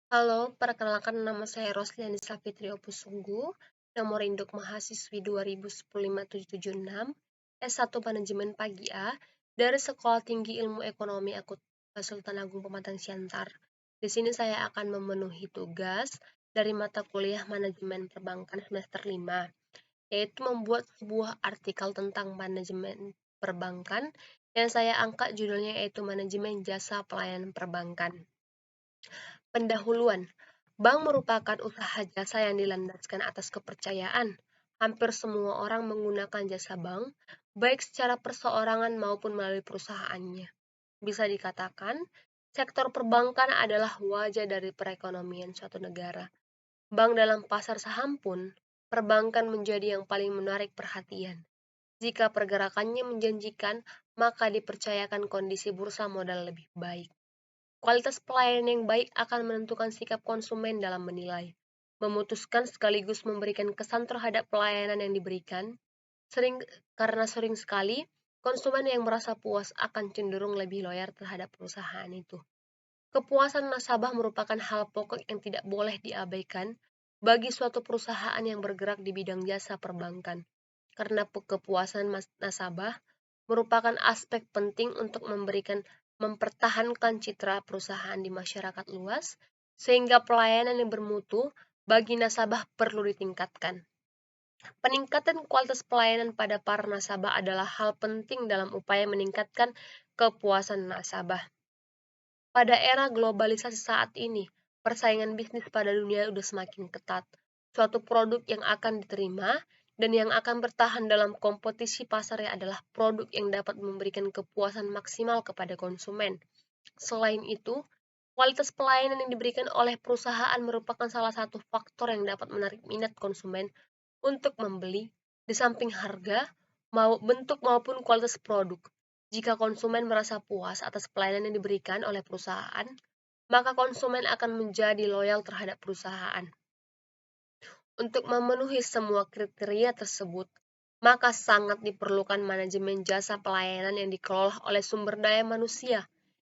Halo, perkenalkan nama saya Rosliani Safitri Opusunggu, nomor induk mahasiswi 20105776, S1 Manajemen Pagi A, dari Sekolah Tinggi Ilmu Ekonomi Sultan Agung Pematang Siantar. Di sini saya akan memenuhi tugas dari mata kuliah Manajemen Perbankan semester 5, yaitu membuat sebuah artikel tentang manajemen perbankan yang saya angkat judulnya yaitu Manajemen Jasa Pelayanan Perbankan. Pendahuluan, bank merupakan usaha jasa yang dilandaskan atas kepercayaan. Hampir semua orang menggunakan jasa bank, baik secara perseorangan maupun melalui perusahaannya. Bisa dikatakan, sektor perbankan adalah wajah dari perekonomian suatu negara. Bank dalam pasar saham pun, perbankan menjadi yang paling menarik perhatian. Jika pergerakannya menjanjikan, maka dipercayakan kondisi bursa modal lebih baik. Kualitas pelayanan yang baik akan menentukan sikap konsumen dalam menilai, memutuskan sekaligus memberikan kesan terhadap pelayanan yang diberikan. Sering sekali konsumen yang merasa puas akan cenderung lebih loyal terhadap perusahaan itu. Kepuasan nasabah merupakan hal pokok yang tidak boleh diabaikan bagi suatu perusahaan yang bergerak di bidang jasa perbankan, karena kepuasan nasabah merupakan aspek penting untuk mempertahankan citra perusahaan di masyarakat luas, sehingga pelayanan yang bermutu bagi nasabah perlu ditingkatkan. Peningkatan kualitas pelayanan pada para nasabah adalah hal penting dalam upaya meningkatkan kepuasan nasabah. Pada era globalisasi saat ini, persaingan bisnis pada dunia sudah semakin ketat. Suatu produk yang akan diterima dan yang akan bertahan dalam kompetisi pasarnya adalah produk yang dapat memberikan kepuasan maksimal kepada konsumen. Selain itu, kualitas pelayanan yang diberikan oleh perusahaan merupakan salah satu faktor yang dapat menarik minat konsumen untuk membeli, di samping harga, bentuk maupun kualitas produk. Jika konsumen merasa puas atas pelayanan yang diberikan oleh perusahaan, maka konsumen akan menjadi loyal terhadap perusahaan. Untuk memenuhi semua kriteria tersebut, maka sangat diperlukan manajemen jasa pelayanan yang dikelola oleh sumber daya manusia.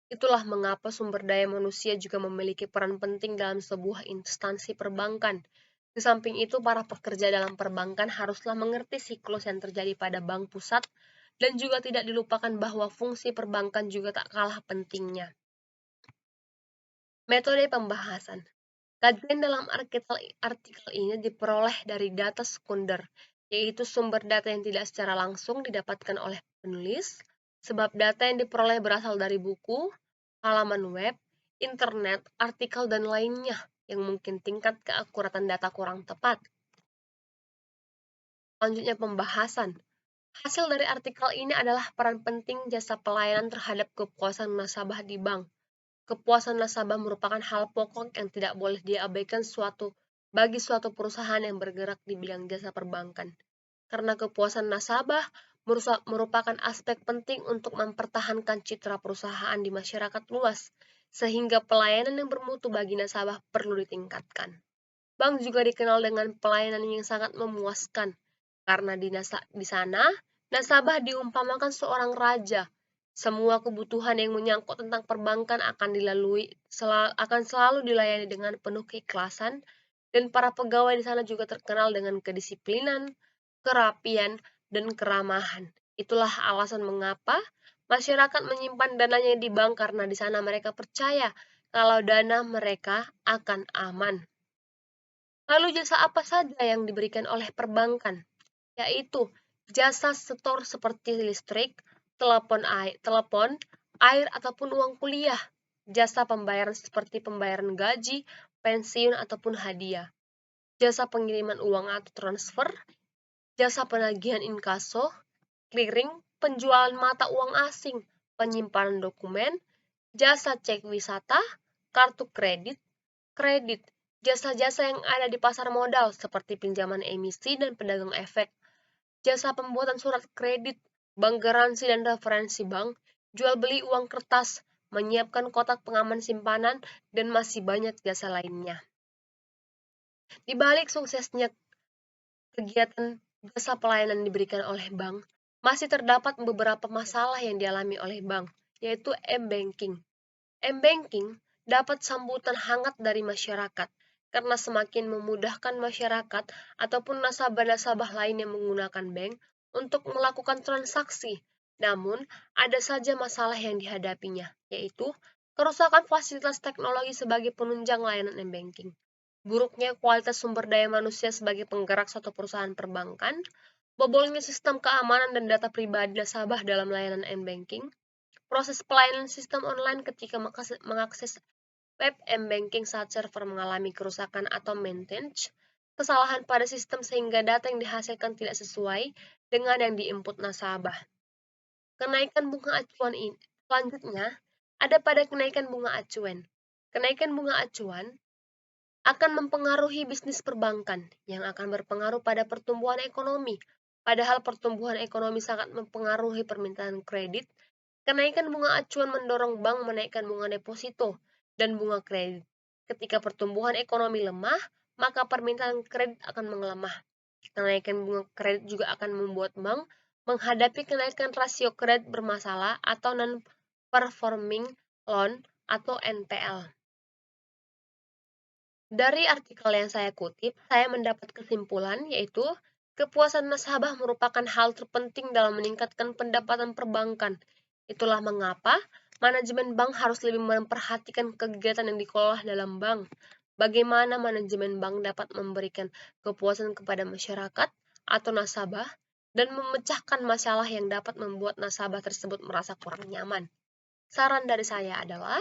Itulah mengapa sumber daya manusia juga memiliki peran penting dalam sebuah instansi perbankan. Di samping itu, para pekerja dalam perbankan haruslah mengerti siklus yang terjadi pada bank pusat dan juga tidak dilupakan bahwa fungsi perbankan juga tak kalah pentingnya. Metode pembahasan. Kajian dalam artikel ini diperoleh dari data sekunder, yaitu sumber data yang tidak secara langsung didapatkan oleh penulis, sebab data yang diperoleh berasal dari buku, halaman web, internet, artikel, dan lainnya yang mungkin tingkat keakuratan data kurang tepat. Selanjutnya pembahasan. Hasil dari artikel ini adalah peran penting jasa pelayanan terhadap kepuasan nasabah di bank. Kepuasan nasabah merupakan hal pokok yang tidak boleh diabaikan bagi suatu perusahaan yang bergerak di bidang jasa perbankan. Karena kepuasan nasabah merupakan aspek penting untuk mempertahankan citra perusahaan di masyarakat luas, sehingga pelayanan yang bermutu bagi nasabah perlu ditingkatkan. Bank juga dikenal dengan pelayanan yang sangat memuaskan, karena di sana nasabah diumpamakan seorang raja. Semua kebutuhan yang menyangkut tentang perbankan akan selalu dilayani dengan penuh keikhlasan, dan para pegawai di sana juga terkenal dengan kedisiplinan, kerapian, dan keramahan. Itulah alasan mengapa masyarakat menyimpan dananya di bank, karena di sana mereka percaya kalau dana mereka akan aman. Lalu jasa apa saja yang diberikan oleh perbankan? Yaitu jasa setor seperti listrik, telepon, air ataupun uang kuliah, jasa pembayaran seperti pembayaran gaji, pensiun ataupun hadiah, jasa pengiriman uang atau transfer, jasa penagihan inkaso, clearing, penjualan mata uang asing, penyimpanan dokumen, jasa cek wisata, kartu kredit, jasa-jasa yang ada di pasar modal seperti pinjaman emisi dan pedagang efek, jasa pembuatan surat kredit, bank garansi dan referensi bank, jual beli uang kertas, menyiapkan kotak pengaman simpanan, dan masih banyak jasa lainnya. Di balik suksesnya kegiatan jasa pelayanan diberikan oleh bank, masih terdapat beberapa masalah yang dialami oleh bank, yaitu M-Banking. M-Banking dapat sambutan hangat dari masyarakat, karena semakin memudahkan masyarakat ataupun nasabah-nasabah lain yang menggunakan bank untuk melakukan transaksi. Namun, ada saja masalah yang dihadapinya, yaitu kerusakan fasilitas teknologi sebagai penunjang layanan m-banking, buruknya kualitas sumber daya manusia sebagai penggerak suatu perusahaan perbankan, bobolnya sistem keamanan dan data pribadi nasabah dalam layanan m-banking, proses pelayanan sistem online ketika mengakses web m-banking saat server mengalami kerusakan atau maintenance, kesalahan pada sistem sehingga data yang dihasilkan tidak sesuai dengan yang diinput nasabah. Kenaikan bunga acuan ini selanjutnya ada pada kenaikan bunga acuan. Kenaikan bunga acuan akan mempengaruhi bisnis perbankan yang akan berpengaruh pada pertumbuhan ekonomi. Padahal pertumbuhan ekonomi sangat mempengaruhi permintaan kredit, kenaikan bunga acuan mendorong bank menaikkan bunga deposito dan bunga kredit. Ketika pertumbuhan ekonomi lemah, maka permintaan kredit akan melemah. Kenaikan bunga kredit juga akan membuat bank menghadapi kenaikan rasio kredit bermasalah atau non-performing loan atau NPL. Dari artikel yang saya kutip, saya mendapat kesimpulan yaitu kepuasan nasabah merupakan hal terpenting dalam meningkatkan pendapatan perbankan. Itulah mengapa manajemen bank harus lebih memperhatikan kegiatan yang dikelola dalam bank. Bagaimana manajemen bank dapat memberikan kepuasan kepada masyarakat atau nasabah dan memecahkan masalah yang dapat membuat nasabah tersebut merasa kurang nyaman. Saran dari saya adalah,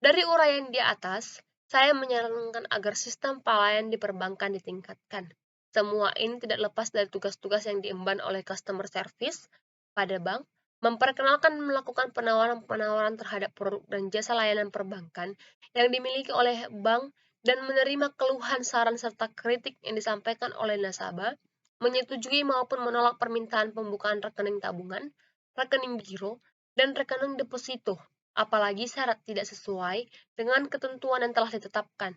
dari uraian di atas, saya menyarankan agar sistem pelayanan di perbankan ditingkatkan. Semua ini tidak lepas dari tugas-tugas yang diemban oleh customer service pada bank, memperkenalkan melakukan penawaran-penawaran terhadap produk dan jasa layanan perbankan yang dimiliki oleh bank dan menerima keluhan, saran, serta kritik yang disampaikan oleh nasabah, menyetujui maupun menolak permintaan pembukaan rekening tabungan, rekening giro, dan rekening deposito, apalagi syarat tidak sesuai dengan ketentuan yang telah ditetapkan,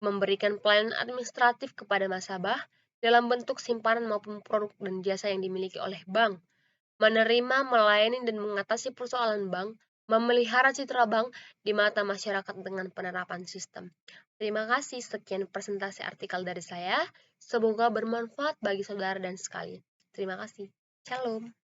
memberikan pelayanan administratif kepada nasabah dalam bentuk simpanan maupun produk dan jasa yang dimiliki oleh bank, menerima, melayani, dan mengatasi persoalan bank, memelihara citra bank di mata masyarakat dengan penerapan sistem. Terima kasih, sekian presentasi artikel dari saya. Semoga bermanfaat bagi saudara dan sekalian. Terima kasih. Shalom.